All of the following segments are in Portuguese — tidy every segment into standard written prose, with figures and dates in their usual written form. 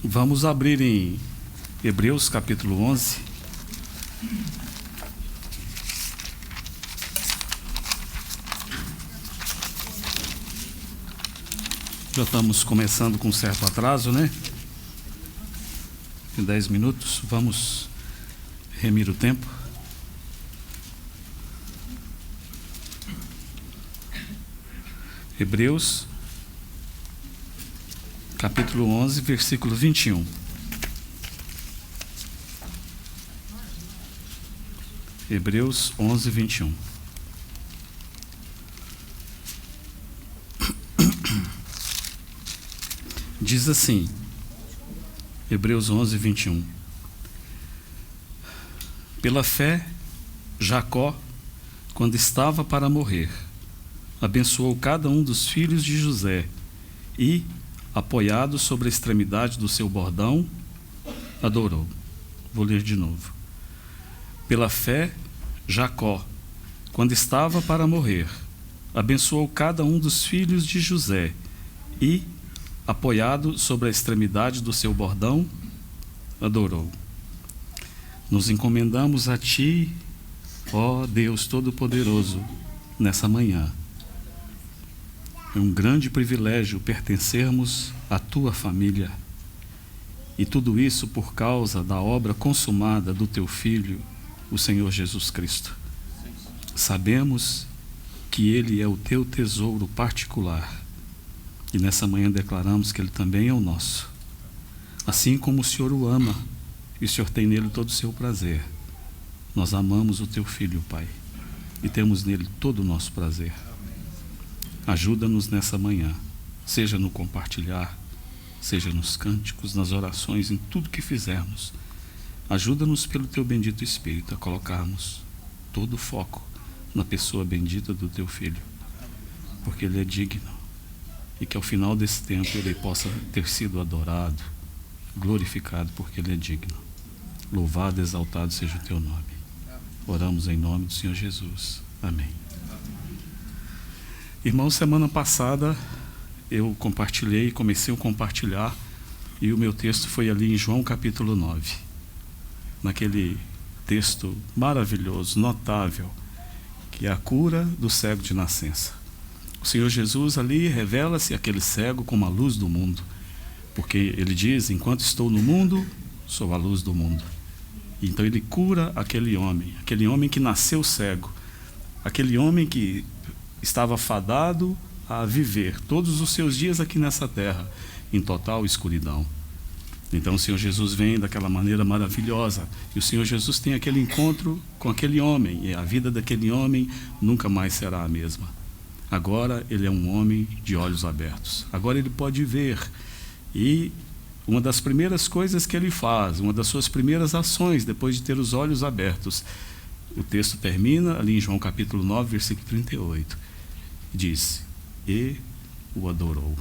Vamos abrir em Hebreus capítulo 11. Já estamos começando com certo atraso, né? Em 10 minutos, vamos remir o tempo. Hebreus capítulo 11, versículo 21. Hebreus 11, 21. Diz assim, Hebreus 11, 21. Pela fé, Jacó, quando estava para morrer, abençoou cada um dos filhos de José e, apoiado sobre a extremidade do seu bordão, adorou. Vou ler de novo. Pela fé, Jacó, quando estava para morrer, abençoou cada um dos filhos de José e, apoiado sobre a extremidade do seu bordão, adorou. Nos encomendamos a Ti, ó Deus Todo-Poderoso, nessa manhã. É um grande privilégio pertencermos à Tua família. E tudo isso por causa da obra consumada do Teu Filho, o Senhor Jesus Cristo. Sabemos que Ele é o Teu tesouro particular. E nessa manhã declaramos que Ele também é o nosso. Assim como o Senhor o ama e o Senhor tem nele todo o seu prazer, nós amamos o Teu Filho, Pai, e temos nele todo o nosso prazer. Ajuda-nos nessa manhã, seja no compartilhar, seja nos cânticos, nas orações, em tudo que fizermos. Ajuda-nos pelo Teu bendito Espírito a colocarmos todo o foco na pessoa bendita do Teu Filho, porque Ele é digno, e que ao final desse tempo Ele possa ter sido adorado, glorificado, porque Ele é digno. Louvado, exaltado seja o Teu nome. Oramos em nome do Senhor Jesus. Amém. Irmãos, semana passada eu comecei a compartilhar, e o meu texto foi ali em João capítulo 9. Naquele texto maravilhoso, notável, que é a cura do cego de nascença. O Senhor Jesus ali revela-se àquele cego como a luz do mundo, porque Ele diz, enquanto estou no mundo, sou a luz do mundo. Então Ele cura aquele homem que nasceu cego, aquele homem que estava fadado a viver todos os seus dias aqui nessa terra em total escuridão. Então o Senhor Jesus vem daquela maneira maravilhosa, e o Senhor Jesus tem aquele encontro com aquele homem, e a vida daquele homem nunca mais será a mesma. Agora ele é um homem de olhos abertos, agora ele pode ver, e uma das primeiras coisas que ele faz, uma das suas primeiras ações depois de ter os olhos abertos, o texto termina ali em João capítulo 9, versículo 38, diz, e o adorou.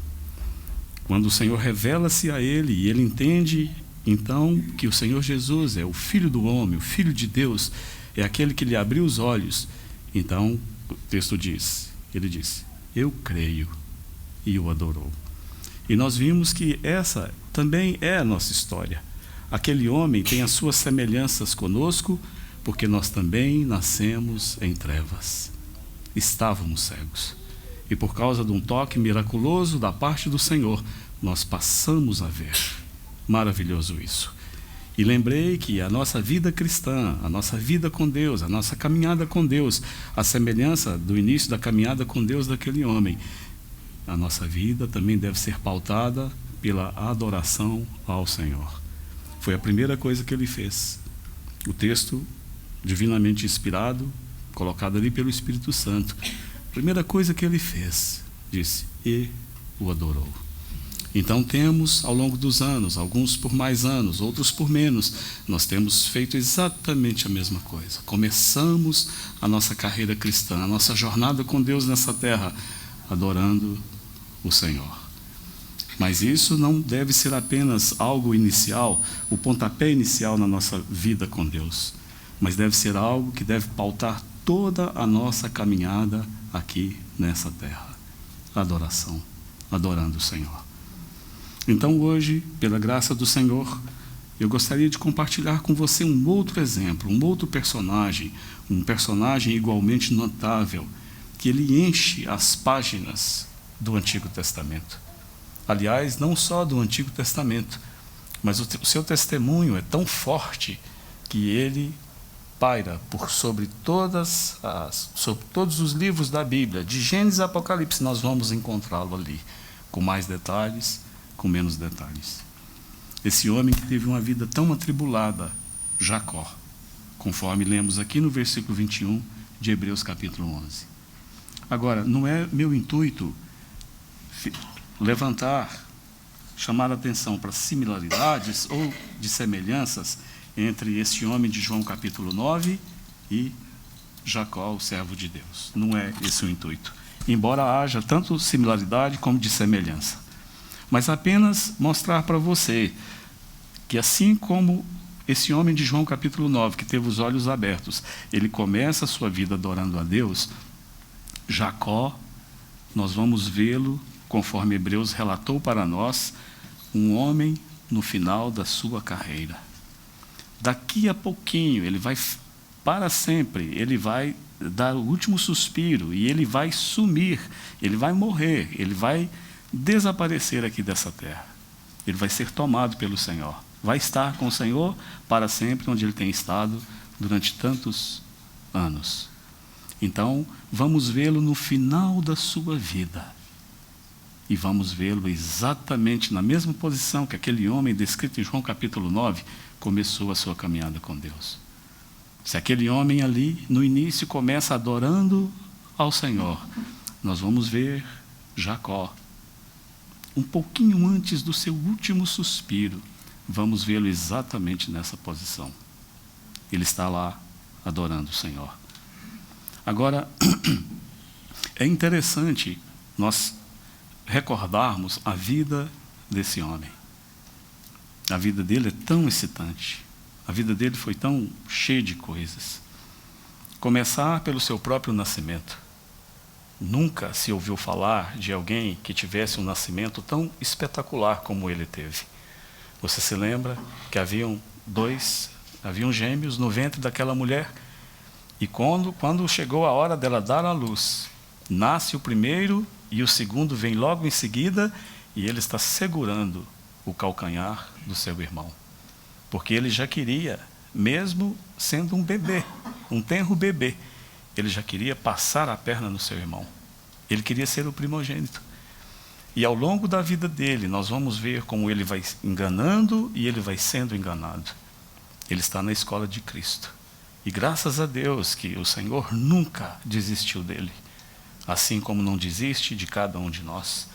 Quando o Senhor revela-se a ele, e ele entende então que o Senhor Jesus é o Filho do homem, o Filho de Deus, é aquele que lhe abriu os olhos, então o texto diz, ele disse, eu creio, e o adorou. E nós vimos que essa também é a nossa história. Aquele homem tem as suas semelhanças conosco, porque nós também nascemos em trevas. Estávamos cegos. E por causa de um toque miraculoso da parte do Senhor, nós passamos a ver. Maravilhoso isso. E lembrei que a nossa vida cristã, a nossa vida com Deus, a nossa caminhada com Deus, a semelhança do início da caminhada com Deus daquele homem, a nossa vida também deve ser pautada pela adoração ao Senhor. Foi a primeira coisa que ele fez. O texto divinamente inspirado, colocado ali pelo Espírito Santo, a primeira coisa que ele fez, disse, e o adorou. Então temos, ao longo dos anos, alguns por mais anos, outros por menos, nós temos feito exatamente a mesma coisa. Começamos a nossa carreira cristã, a nossa jornada com Deus nessa terra, adorando o Senhor. Mas isso não deve ser apenas algo inicial, o pontapé inicial na nossa vida com Deus, mas deve ser algo que deve pautar toda a nossa caminhada aqui nessa terra. Adoração, adorando o Senhor. Então hoje, pela graça do Senhor, eu gostaria de compartilhar com você um outro exemplo, um outro personagem, um personagem igualmente notável, que ele enche as páginas do Antigo Testamento. Aliás, não só do Antigo Testamento, mas o seu testemunho é tão forte que ele paira por sobre todos os livros da Bíblia, de Gênesis a Apocalipse, nós vamos encontrá-lo ali, com mais detalhes, com menos detalhes. Esse homem que teve uma vida tão atribulada, Jacó, conforme lemos aqui no versículo 21 de Hebreus capítulo 11. Agora, não é meu intuito chamar a atenção para similaridades ou de semelhanças entre esse homem de João capítulo 9 e Jacó, o servo de Deus. Não é esse o intuito. Embora haja tanto similaridade como de semelhança. Mas apenas mostrar para você que assim como esse homem de João capítulo 9, que teve os olhos abertos, ele começa a sua vida adorando a Deus, Jacó, nós vamos vê-lo, conforme Hebreus relatou para nós, um homem no final da sua carreira. Daqui a pouquinho, ele vai, para sempre, ele vai dar o último suspiro e ele vai sumir, ele vai morrer, ele vai desaparecer aqui dessa terra. Ele vai ser tomado pelo Senhor. Vai estar com o Senhor para sempre, onde ele tem estado durante tantos anos. Então, vamos vê-lo no final da sua vida. E vamos vê-lo exatamente na mesma posição que aquele homem descrito em João capítulo 9 começou a sua caminhada com Deus. Se aquele homem ali, no início, começa adorando ao Senhor, nós vamos ver Jacó, um pouquinho antes do seu último suspiro, vamos vê-lo exatamente nessa posição. Ele está lá adorando o Senhor. Agora, é interessante nós recordarmos a vida desse homem. A vida dele é tão excitante. A vida dele foi tão cheia de coisas. Começar pelo seu próprio nascimento. Nunca se ouviu falar de alguém que tivesse um nascimento tão espetacular como ele teve. Você se lembra que haviam gêmeos no ventre daquela mulher? E quando chegou a hora dela dar à luz, nasce o primeiro e o segundo vem logo em seguida, e ele está segurando o calcanhar do seu irmão. Porque ele já queria, mesmo sendo um bebê, um tenro bebê, ele já queria passar a perna no seu irmão. Ele queria ser o primogênito. E ao longo da vida dele, nós vamos ver como ele vai enganando e ele vai sendo enganado. Ele está na escola de Cristo. E graças a Deus que o Senhor nunca desistiu dele, assim como não desiste de cada um de nós.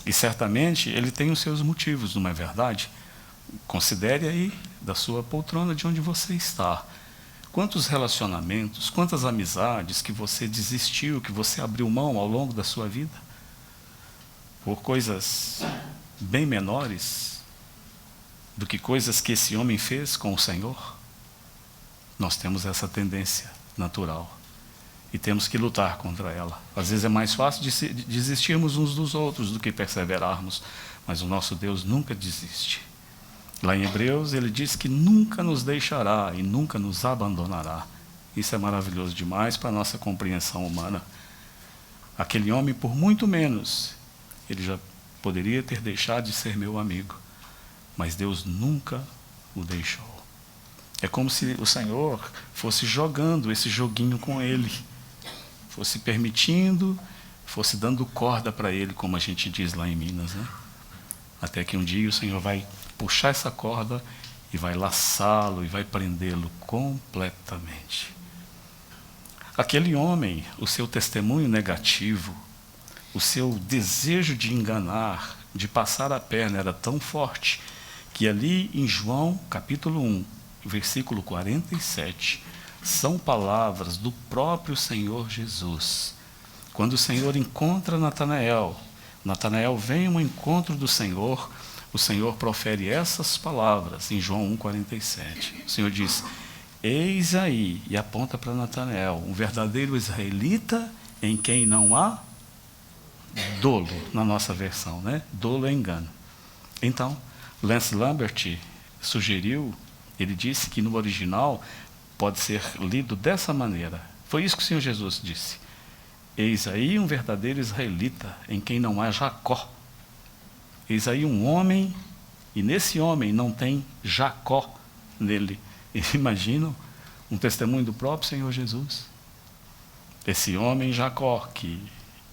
E certamente ele tem os seus motivos, não é verdade? Considere aí da sua poltrona de onde você está. Quantos relacionamentos, quantas amizades que você desistiu, que você abriu mão ao longo da sua vida? Por coisas bem menores do que coisas que esse homem fez com o Senhor? Nós temos essa tendência natural e temos que lutar contra ela. Às vezes é mais fácil desistirmos uns dos outros do que perseverarmos, mas o nosso Deus nunca desiste. Lá em Hebreus ele diz que nunca nos deixará e nunca nos abandonará. Isso é maravilhoso demais para a nossa compreensão humana. Aquele homem, por muito menos, ele já poderia ter deixado de ser meu amigo, mas Deus nunca o deixou. É como se o Senhor fosse jogando esse joguinho com ele, fosse permitindo, fosse dando corda para ele, como a gente diz lá em Minas, né? Até que um dia o Senhor vai puxar essa corda e vai laçá-lo e vai prendê-lo completamente. Aquele homem, o seu testemunho negativo, o seu desejo de enganar, de passar a perna era tão forte que ali em João capítulo 1, versículo 47, são palavras do próprio Senhor Jesus. Quando o Senhor encontra Natanael, Natanael vem ao encontro do Senhor, o Senhor profere essas palavras em João 1,47. O Senhor diz: eis aí, e aponta para Natanael, um verdadeiro israelita em quem não há dolo, na nossa versão, né? Dolo é engano. Então, Lance Lambert sugeriu, ele disse que no original pode ser lido dessa maneira. Foi isso que o Senhor Jesus disse. Eis aí um verdadeiro israelita, em quem não há Jacó. Eis aí um homem, e nesse homem não tem Jacó nele. E imaginam um testemunho do próprio Senhor Jesus. Esse homem Jacó, que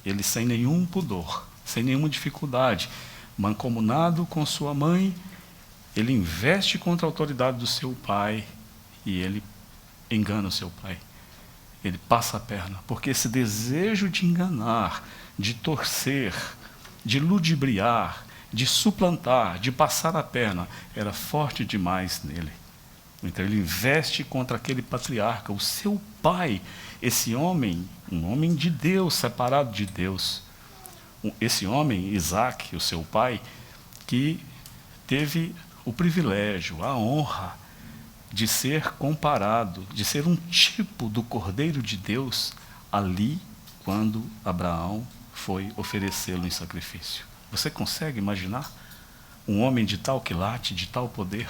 ele sem nenhum pudor, sem nenhuma dificuldade, mancomunado com sua mãe, ele investe contra a autoridade do seu pai e ele engana o seu pai. Ele passa a perna, porque esse desejo de enganar, de torcer, de ludibriar, de suplantar, de passar a perna, era forte demais nele. Então ele investe contra aquele patriarca, o seu pai, esse homem, um homem de Deus, separado de Deus. Esse homem, Isaac, o seu pai, que teve o privilégio, a honra de ser comparado, de ser um tipo do Cordeiro de Deus ali quando Abraão foi oferecê-lo em sacrifício. Você consegue imaginar um homem de tal quilate, de tal poder,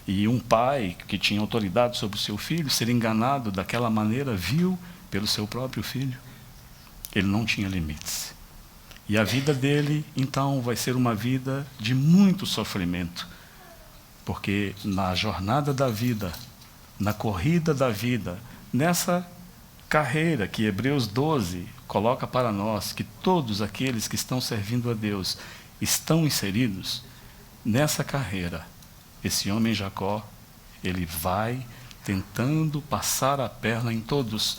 e um pai que tinha autoridade sobre o seu filho ser enganado daquela maneira vil pelo seu próprio filho? Ele não tinha limites. E a vida dele, então, vai ser uma vida de muito sofrimento, porque na jornada da vida, na corrida da vida, nessa carreira que Hebreus 12 coloca para nós, que todos aqueles que estão servindo a Deus estão inseridos, nessa carreira, esse homem Jacó, ele vai tentando passar a perna em todos,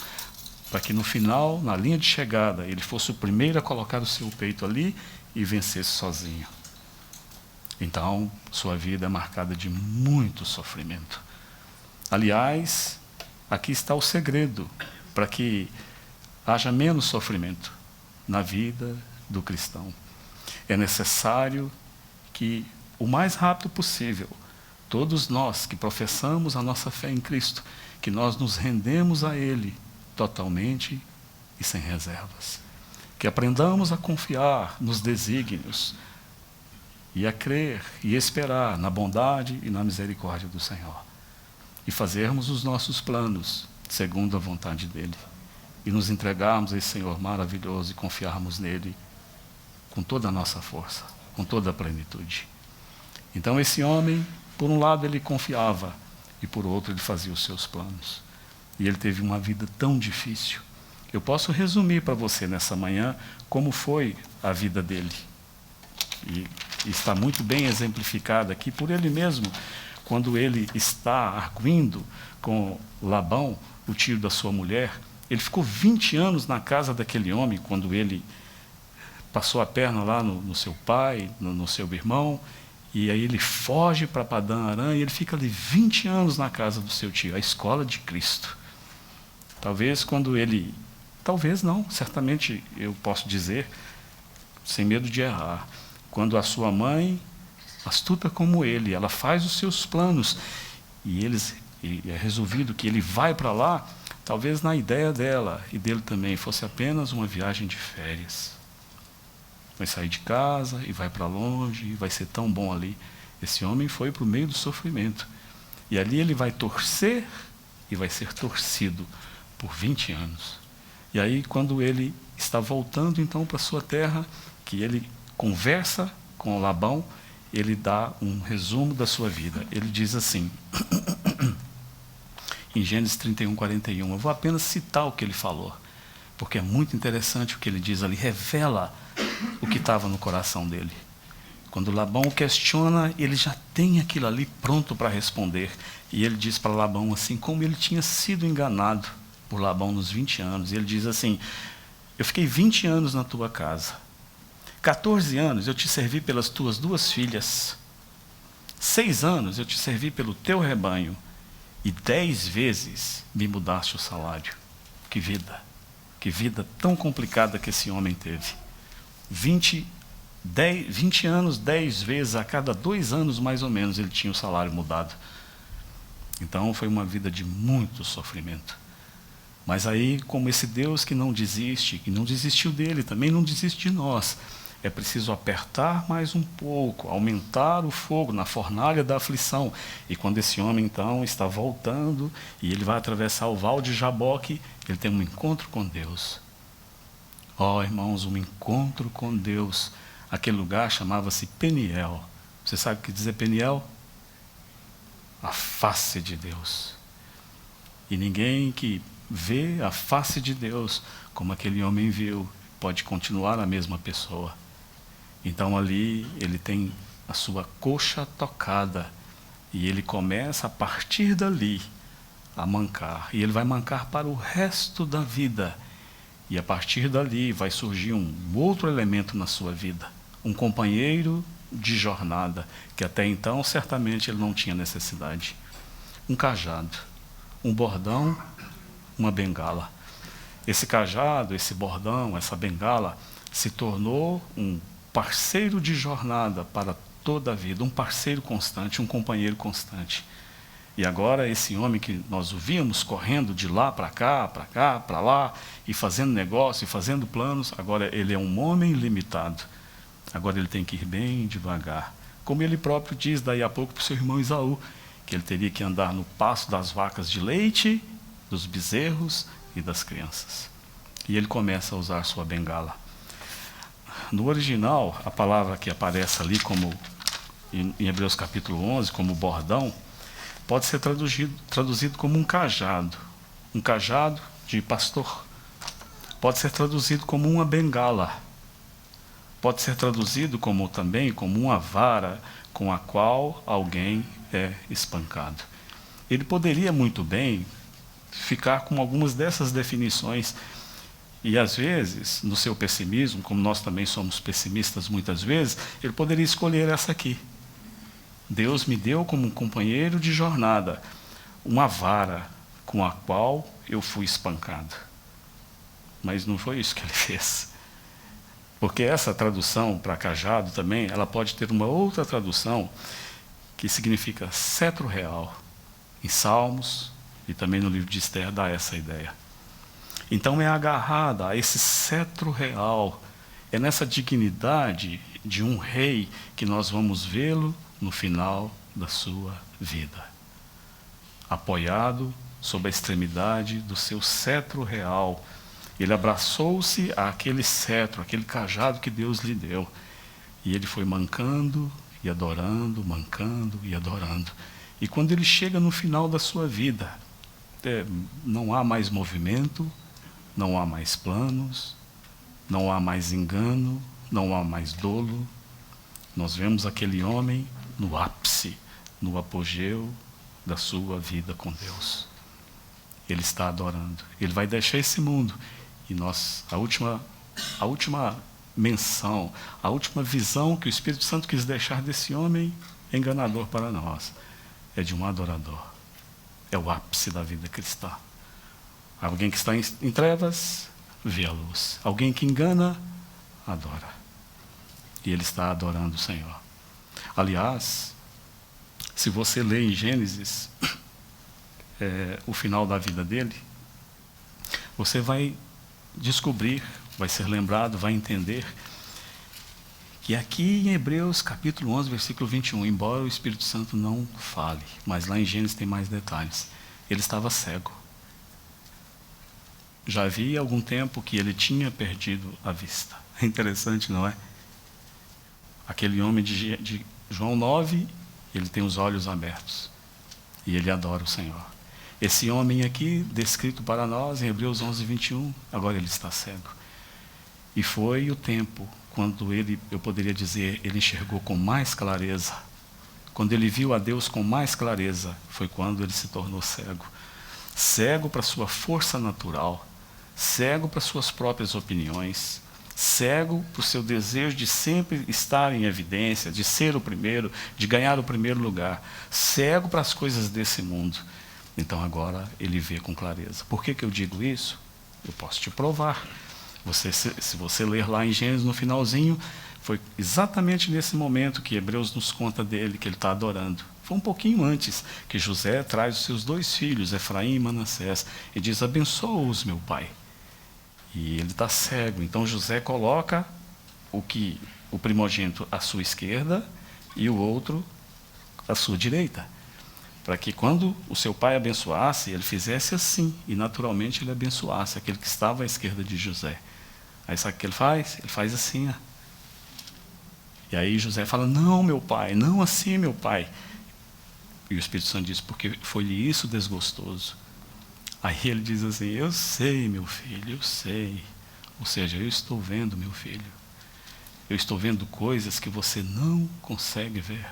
para que no final, na linha de chegada, ele fosse o primeiro a colocar o seu peito ali e vencesse sozinho. Então, sua vida é marcada de muito sofrimento. Aliás, aqui está o segredo para que haja menos sofrimento na vida do cristão. É necessário que, o mais rápido possível, todos nós que professamos a nossa fé em Cristo, que nós nos rendemos a Ele totalmente e sem reservas. Que aprendamos a confiar nos desígnios e a crer e esperar na bondade e na misericórdia do Senhor. E fazermos os nossos planos segundo a vontade dEle. E nos entregarmos a esse Senhor maravilhoso e confiarmos nele com toda a nossa força, com toda a plenitude. Então esse homem, por um lado ele confiava, e por outro ele fazia os seus planos. E ele teve uma vida tão difícil. Eu posso resumir para você nessa manhã como foi a vida dele. E está muito bem exemplificada aqui por ele mesmo, quando ele está arguindo com Labão, o tio da sua mulher. Ele ficou 20 anos na casa daquele homem, quando ele passou a perna lá no seu pai, no seu irmão, e aí ele foge para Padã Arã, e ele fica ali 20 anos na casa do seu tio, a escola de Cristo. Talvez quando ele, talvez não, certamente eu posso dizer, sem medo de errar, quando a sua mãe, astuta como ele, ela faz os seus planos, e é resolvido que ele vai para lá, talvez na ideia dela e dele também fosse apenas uma viagem de férias. Vai sair de casa e vai para longe, e vai ser tão bom ali. Esse homem foi para o meio do sofrimento. E ali ele vai torcer e vai ser torcido por 20 anos. E aí, quando ele está voltando então para sua terra, que ele conversa com Labão, ele dá um resumo da sua vida. Ele diz assim, em Gênesis 31, 41, eu vou apenas citar o que ele falou, porque é muito interessante o que ele diz ali, revela o que estava no coração dele. Quando Labão o questiona, ele já tem aquilo ali pronto para responder. E ele diz para Labão assim, como ele tinha sido enganado por Labão nos 20 anos. E ele diz assim, eu fiquei 20 anos na tua casa. 14 anos eu te servi pelas tuas 2 filhas. 6 anos eu te servi pelo teu rebanho. E 10 vezes me mudaste o salário. Que vida tão complicada que esse homem teve. 20 anos, 10 vezes, a cada 2 anos mais ou menos ele tinha o salário mudado. Então foi uma vida de muito sofrimento. Mas aí, como esse Deus que não desiste, que não desistiu dele, também não desiste de nós, É preciso apertar mais um pouco, aumentar o fogo na fornalha da aflição. E quando esse homem, então, está voltando e ele vai atravessar o val de Jaboque, ele tem um encontro com Deus. Irmãos, um encontro com Deus. Aquele lugar chamava-se Peniel. Você sabe o que dizer Peniel? A face de Deus. E ninguém que vê a face de Deus como aquele homem viu pode continuar a mesma pessoa. Então ali ele tem a sua coxa tocada e ele começa a partir dali a mancar. E ele vai mancar para o resto da vida. E a partir dali vai surgir um outro elemento na sua vida. Um companheiro de jornada, que até então certamente ele não tinha necessidade. Um cajado, um bordão, uma bengala. Esse cajado, esse bordão, essa bengala se tornou um parceiro de jornada para toda a vida, um parceiro constante, um companheiro constante. E agora esse homem que nós o víamos correndo de lá para cá, para lá, e fazendo negócio, e fazendo planos, agora ele é um homem limitado. Agora ele tem que ir bem devagar. Como ele próprio diz daí a pouco para o seu irmão Esaú, que ele teria que andar no passo das vacas de leite, dos bezerros e das crianças. E ele começa a usar sua bengala. No original, a palavra que aparece ali como em Hebreus capítulo 11, como bordão, pode ser traduzido como um cajado de pastor. Pode ser traduzido como uma bengala. Pode ser traduzido também como uma vara com a qual alguém é espancado. Ele poderia muito bem ficar com algumas dessas definições. E às vezes, no seu pessimismo, como nós também somos pessimistas muitas vezes, ele poderia escolher essa aqui. Deus me deu como um companheiro de jornada uma vara com a qual eu fui espancado. Mas não foi isso que ele fez. Porque essa tradução para cajado também, ela pode ter uma outra tradução que significa cetro real. Em Salmos e também no livro de Esther dá essa ideia. Então é agarrada a esse cetro real, é nessa dignidade de um rei que nós vamos vê-lo no final da sua vida. Apoiado sob a extremidade do seu cetro real, ele abraçou-se àquele cetro, aquele cajado que Deus lhe deu. E ele foi mancando e adorando, mancando e adorando. E quando ele chega no final da sua vida, não há mais movimento, não há mais planos, não há mais engano, não há mais dolo. Nós vemos aquele homem no ápice, no apogeu da sua vida com Deus. Ele está adorando. Ele vai deixar esse mundo. E a última menção, a última visão que o Espírito Santo quis deixar desse homem enganador para nós, é de um adorador. É o ápice da vida cristã. Alguém que está em trevas, vê a luz. Alguém que engana, adora. E ele está adorando o Senhor. Aliás, se você lê em Gênesis o final da vida dele, você vai descobrir, vai ser lembrado, vai entender que aqui em Hebreus capítulo 11, versículo 21, embora o Espírito Santo não fale, mas lá em Gênesis tem mais detalhes, ele estava cego. Já havia algum tempo que ele tinha perdido a vista. É interessante, não é? Aquele homem de João 9, ele tem os olhos abertos. E ele adora o Senhor. Esse homem aqui, descrito para nós em Hebreus 11, 21, agora ele está cego. E foi o tempo quando ele, eu poderia dizer, ele enxergou com mais clareza. Quando ele viu a Deus com mais clareza, foi quando ele se tornou cego. Cego para sua força natural, cego para suas próprias opiniões, cego para o seu desejo de sempre estar em evidência, de ser o primeiro, de ganhar o primeiro lugar, cego para as coisas desse mundo. Então agora ele vê com clareza. Por que eu digo isso? Eu posso te provar. Se você ler lá em Gênesis no finalzinho, foi exatamente nesse momento que Hebreus nos conta dele, que ele está adorando. Foi um pouquinho antes que José traz os seus 2 filhos, Efraim e Manassés, e diz: abençoa-os, meu pai. E ele está cego. Então José coloca o que o primogênito à sua esquerda e o outro à sua direita, para que quando o seu pai abençoasse, ele fizesse assim, e naturalmente ele abençoasse aquele que estava à esquerda de José. Aí sabe o que ele faz? Ele faz assim, ó. E aí José fala, não, meu pai, não assim, meu pai. E o Espírito Santo diz, porque foi-lhe isso desgostoso. Aí ele diz assim, eu sei, meu filho, eu sei. Ou seja, eu estou vendo, meu filho. Eu estou vendo coisas que você não consegue ver.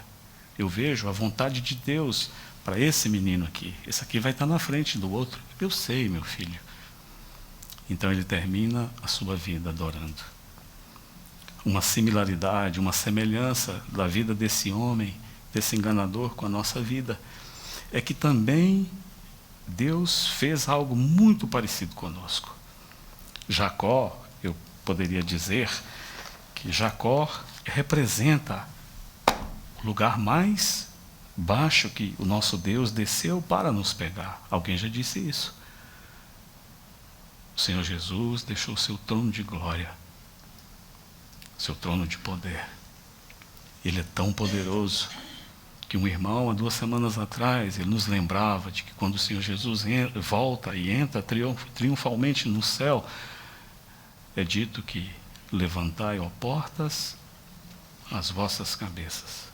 Eu vejo a vontade de Deus para esse menino aqui. Esse aqui vai estar na frente do outro. Eu sei, meu filho. Então ele termina a sua vida adorando. Uma similaridade, uma semelhança da vida desse homem, desse enganador com a nossa vida, é que também Deus fez algo muito parecido conosco. Jacó, eu poderia dizer que Jacó representa o lugar mais baixo que o nosso Deus desceu para nos pegar. Alguém já disse isso. O Senhor Jesus deixou seu trono de glória, seu trono de poder. Ele é tão poderoso que um irmão, há 2 semanas atrás, ele nos lembrava de que quando o Senhor Jesus volta e entra triunfalmente no céu, é dito que levantai, ó portas, as vossas cabeças.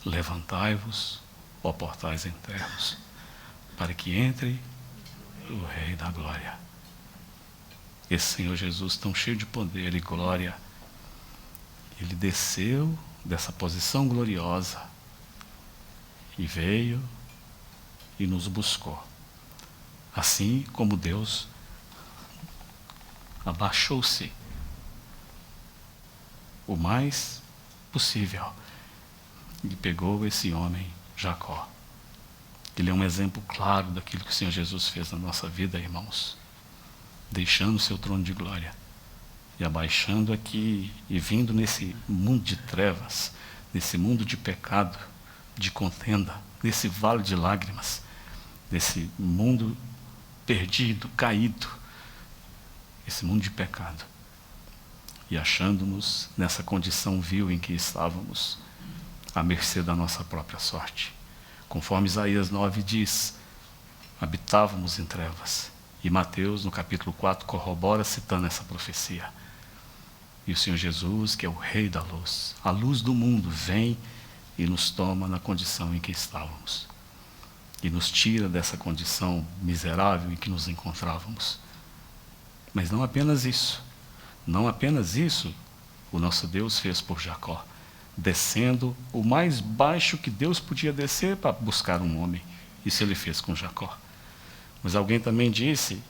Levantai-vos, ó portais internos, para que entre o Rei da Glória. Esse Senhor Jesus, tão cheio de poder e glória, ele desceu dessa posição gloriosa e veio e nos buscou. Assim como Deus abaixou-se o mais possível e pegou esse homem, Jacó. Ele é um exemplo claro daquilo que o Senhor Jesus fez na nossa vida, irmãos. Deixando o seu trono de glória e abaixando aqui e vindo nesse mundo de trevas, nesse mundo de pecado, de contenda, nesse vale de lágrimas, nesse mundo perdido, caído, esse mundo de pecado, e achando-nos nessa condição vil em que estávamos, à mercê da nossa própria sorte. Conforme Isaías 9 diz, habitávamos em trevas. E Mateus, no capítulo 4, corrobora citando essa profecia. E o Senhor Jesus, que é o Rei da luz, a luz do mundo, vem e nos toma na condição em que estávamos. E nos tira dessa condição miserável em que nos encontrávamos. Mas não apenas isso. Não apenas isso o nosso Deus fez por Jacó, descendo o mais baixo que Deus podia descer para buscar um homem. Isso ele fez com Jacó. Mas alguém também disse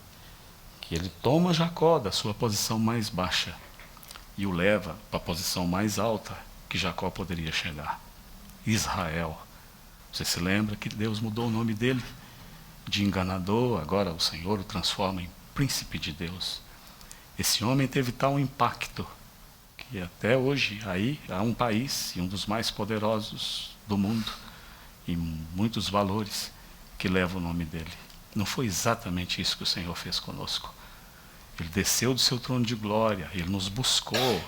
que ele toma Jacó da sua posição mais baixa e o leva para a posição mais alta que Jacó poderia chegar. Israel. Você se lembra que Deus mudou o nome dele? De enganador, agora o Senhor o transforma em príncipe de Deus. Esse homem teve tal impacto que até hoje aí há um país, e um dos mais poderosos do mundo, e muitos valores, que leva o nome dele. Não foi exatamente isso que o Senhor fez conosco. Ele desceu do seu trono de glória, ele nos buscou,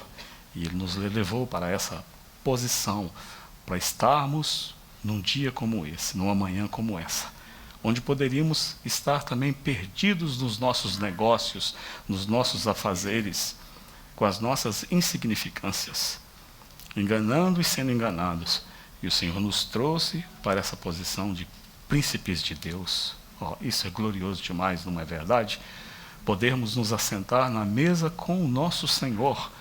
e ele nos levou para essa posição, para estarmos num dia como esse, numa manhã como essa, onde poderíamos estar também perdidos nos nossos negócios, nos nossos afazeres, com as nossas insignificâncias, enganando e sendo enganados. E o Senhor nos trouxe para essa posição de príncipes de Deus. Oh, isso é glorioso demais, não é verdade? Podermos nos assentar na mesa com o nosso Senhor.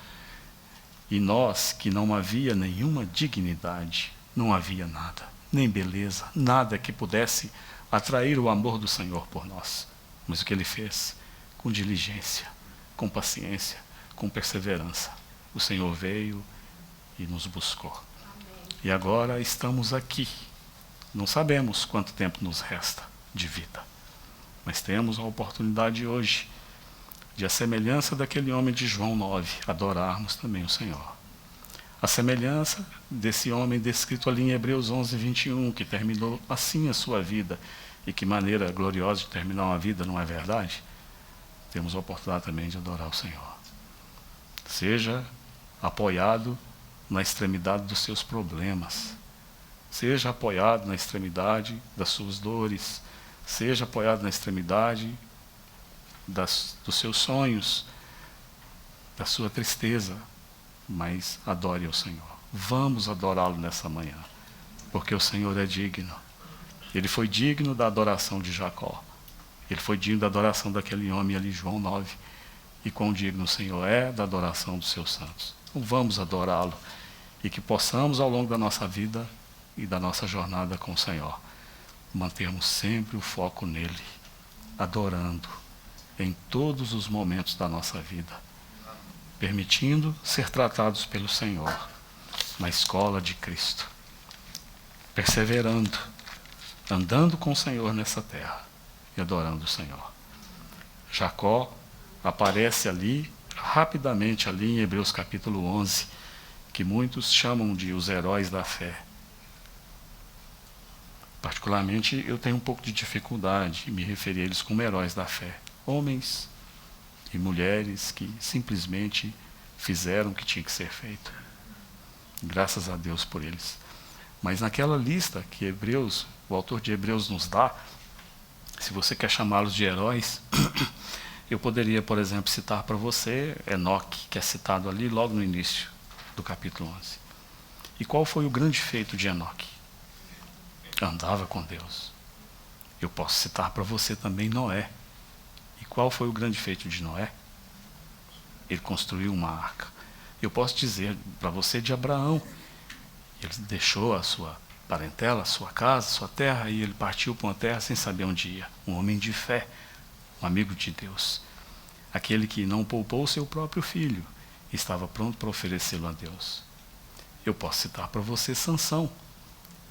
E nós, que não havia nenhuma dignidade, não havia nada, nem beleza, nada que pudesse atrair o amor do Senhor por nós. Mas o que Ele fez? Com diligência, com paciência, com perseverança. O Senhor veio e nos buscou. Amém. E agora estamos aqui. Não sabemos quanto tempo nos resta de vida, mas temos a oportunidade hoje de, a semelhança daquele homem de João 9, adorarmos também o Senhor. A semelhança desse homem descrito ali em Hebreus 11, 21, que terminou assim a sua vida. E que maneira gloriosa de terminar uma vida, não é verdade? Temos a oportunidade também de adorar o Senhor. Seja apoiado na extremidade dos seus problemas. Seja apoiado na extremidade das suas dores. Seja apoiado na extremidade dos seus sonhos, da sua tristeza. Mas adore ao Senhor. Vamos adorá-lo nessa manhã, porque o Senhor é digno. Ele foi digno da adoração de Jacó. Ele foi digno da adoração daquele homem ali, João 9. E quão digno o Senhor é da adoração dos seus santos. Então vamos adorá-lo. E que possamos, ao longo da nossa vida e da nossa jornada com o Senhor, mantermos sempre o foco nele, adorando em todos os momentos da nossa vida, permitindo ser tratados pelo Senhor na escola de Cristo, perseverando, andando com o Senhor nessa terra e adorando o Senhor. Jacó aparece ali, rapidamente ali em Hebreus capítulo 11, que muitos chamam de os heróis da fé. Particularmente, eu tenho um pouco de dificuldade em me referir a eles como heróis da fé. Homens e mulheres que simplesmente fizeram o que tinha que ser feito. Graças a Deus por eles. Mas naquela lista que Hebreus, o autor de Hebreus nos dá, se você quer chamá-los de heróis, eu poderia, por exemplo, citar para você Enoque, que é citado ali logo no início do capítulo 11. E qual foi o grande feito de Enoque? Andava com Deus. Eu posso citar para você também Noé. E qual foi o grande feito de Noé? Ele construiu uma arca. Eu posso dizer para você de Abraão. Ele deixou a sua parentela, a sua casa, a sua terra, e ele partiu para uma terra sem saber onde ia. Um homem de fé, um amigo de Deus. Aquele que não poupou o seu próprio filho, estava pronto para oferecê-lo a Deus. Eu posso citar para você Sansão.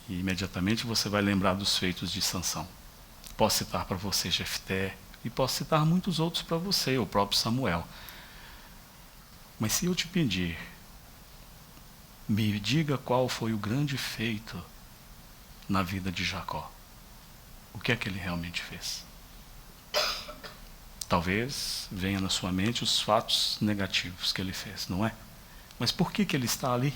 E imediatamente você vai lembrar dos feitos de Sansão. Posso citar para você Jefté, e posso citar muitos outros para você, o próprio Samuel. Mas se eu te pedir, me diga qual foi o grande feito na vida de Jacó. O que é que ele realmente fez? Talvez venha na sua mente os fatos negativos que ele fez, não é? Mas por que ele está ali?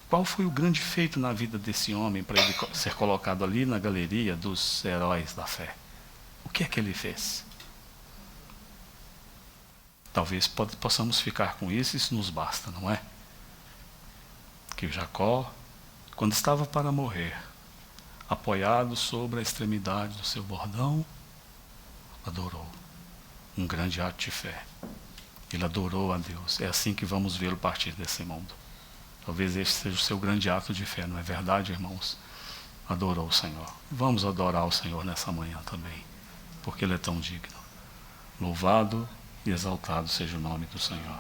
Qual foi o grande feito na vida desse homem para ele ser colocado ali na galeria dos heróis da fé? O que é que ele fez? Talvez possamos ficar com isso nos basta, não é? Que Jacó, quando estava para morrer, apoiado sobre a extremidade do seu bordão, adorou. Um grande ato de fé. Ele adorou a Deus. É assim que vamos vê-lo partir desse mundo. Talvez esse seja o seu grande ato de fé, não é verdade, irmãos? Adorou o Senhor. Vamos adorar o Senhor nessa manhã também, porque Ele é tão digno. Louvado e exaltado seja o nome do Senhor.